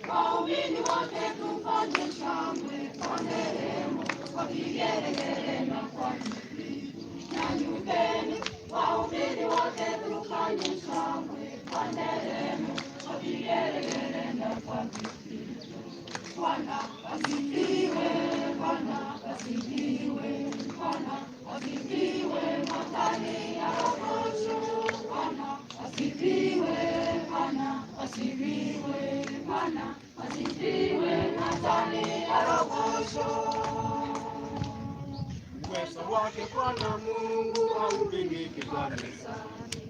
Waumini wote tufanye shangwe kwa nderemo, kwa vigelegele na kwa vifijo. Nyanyukeni, waumini wote tufanye shangwe kwa nderemo, kwa vigelegele na kwa vifijo. Bwana asifiwe, Bwana asifiwe, Bwana asifiwe, mwatani ya Roho. Bwana asifiwe, Bwana asifiwe, Bwana asifiwe, mwatani ya Roho. Uwezo wake Bwana Mungu haupimiki kabisa.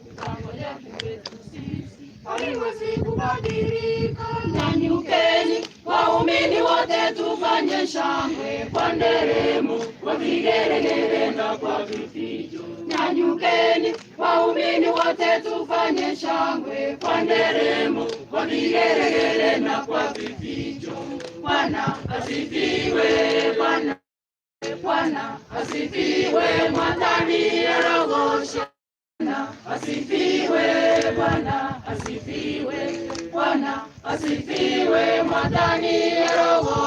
Mipango yake kwetu sisi haiwezi kubadilika. Nyanyukeni, waumini wote tufanye shangwe kwa nderemo, kwa vigelegele na kwa vifijo. Nyanyukeni, waumini wote tufanye shangwe kwa nderemo, kwa vigelegele na kwa vifijo. Bwana asifiwe, Bwana asifiwe, mwatani ya Roho. Bwana asifiwe, Bwana asifiwe, Bwana asifiwe, mwatani ya Roho.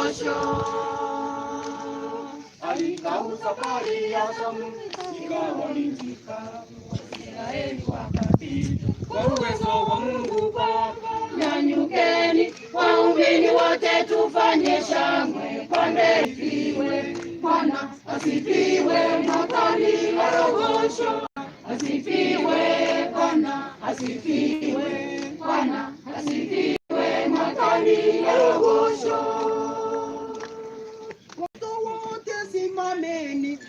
Alikau safari ya Samu, ikawalinjika Israeli wakapita kwa uwezo wa Mungu Baba. Nyanyukeni, waumini wote tufanye shangwe kwa nderemo. Bwana asifiwe, mwatani ya Roho. Asifiwe, Bwana asifiwe, Bwana asifiwe, mwatani ya Roho. Wakristo wote simameni,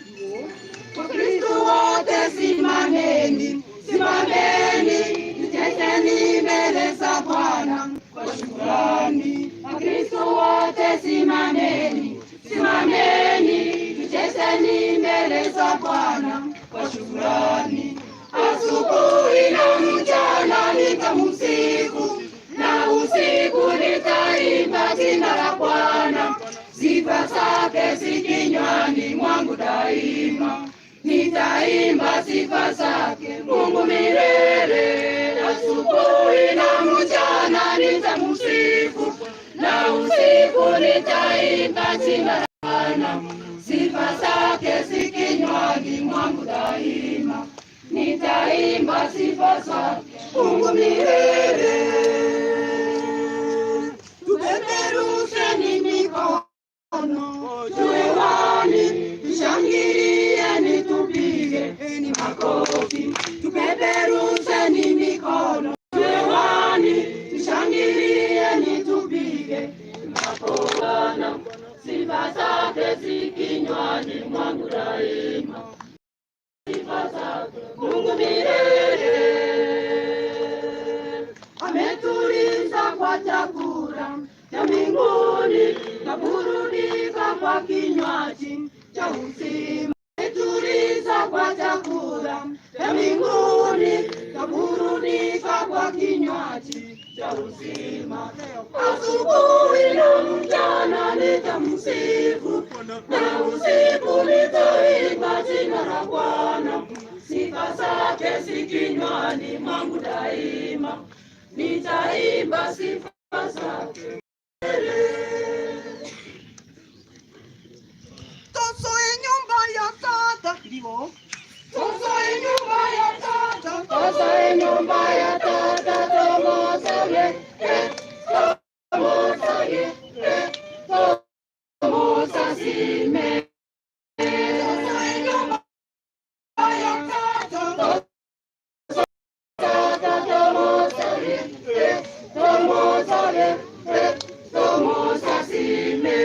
Wakristo wote simameni, simameni, tuchezeni mbele za Bwana kwa shukrani. Wakristo wote simameni, simameni, tuchezeni mbele za Bwana kwa shukrani. Asubuhi na mchana nitamsifu, na usiku nitaimba jina la Bwana. Sifa zake zi kinywani mwangu daima, nitaimba sifa zake Mungu milele. Asubuhi na mchana nitamsifu, na usiku nitaimba jina la Bwana. Sifa zake zi kinywani mwangu daima, nitaimba sifa zake Mungu milele. Tupeperusheni mikono juu hewani, tushangilieni, tupigeni makofi. Tupeperusheni mikono juu hewani, tushangilieni, tupigeni makofi. Sifa zake zi kinywani mwangu daima, sifa zake Mungu milele. Ametuliza kwa chakula cha mbinguni, na burudika kwa kinywaji cha uzima. Ametuliza kwa chakula cha mbinguni, na burudika kwa kinywaji cha uzima. Asubuhi na mchana nitamsifu, na usiku nitaimba jina la Bwana. Sifa zake zi kinywani mwangu daima, nitaimba sifa zake. tosoe nyumba ya tata, ndivyo Tosoe nyumba ya tata, tosoe nyumba ya tata, tomosaye, tomosaye, tomosasime. Tosoe nyumba ya tata, tomosaye, tomosaye, tomosasime.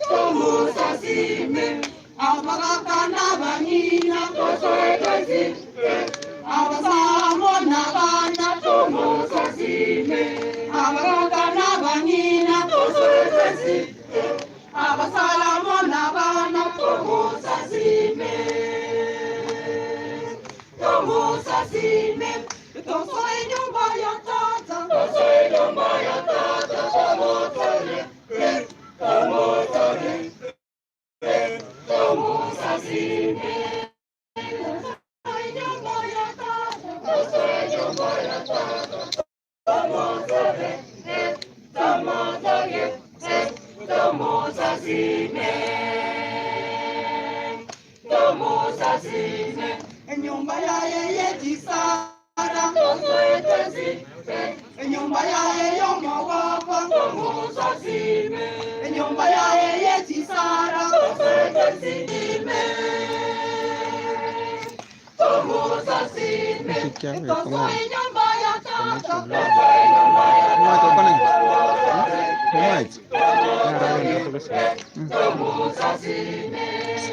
Tomosasime. sasime, tosoe nyumba ya tata, tosoe nyumba ya tata, tomotoye, tomotoye, tomosasime. Tosoe nyumba ya tata, tosoe nyumba ya tata, tomotoye, tomotoye, tomosasime. Tomosasime. Nyumba ya yeye Jisara, nyumba ya yeye Mawaba, nyumba ya yeye Jisara, Tomosasime. Tosoe nyumba ya tata, tomosasime.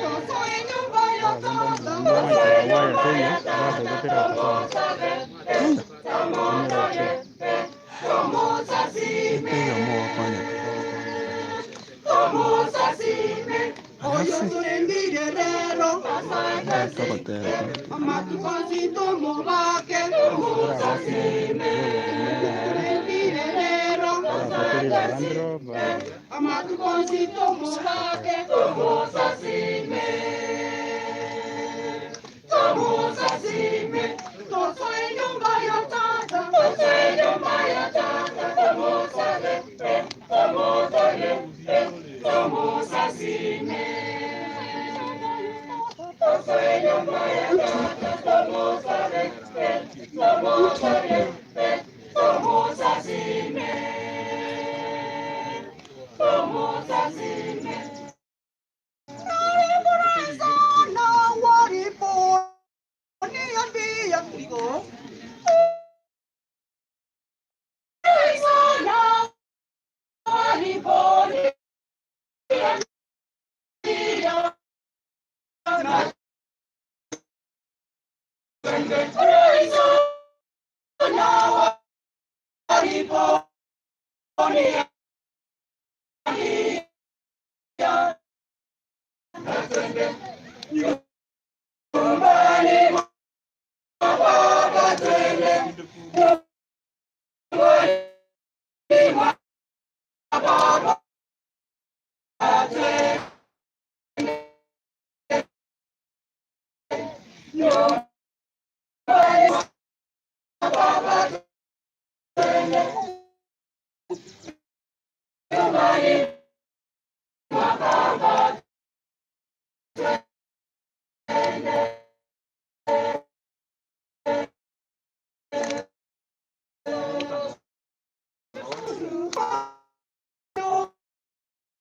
Tosoe nyumba ya tata, tomosasime. Oyo tulembire lero, amatukanzi tomubake, tulembire lero, amatukanzi tomubake, tomosasime. Tomosasime. Tosoe nyumba ya tata, tosoe nyumba ya tata, tomosasime, tomosasime, tomosasime. Tosoe nyumba ya tata, tomosasime, tomosasime, tomosasime, tomosasime. sana waripo, niambia kigo.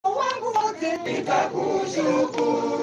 Wangu wote nitakushukuru.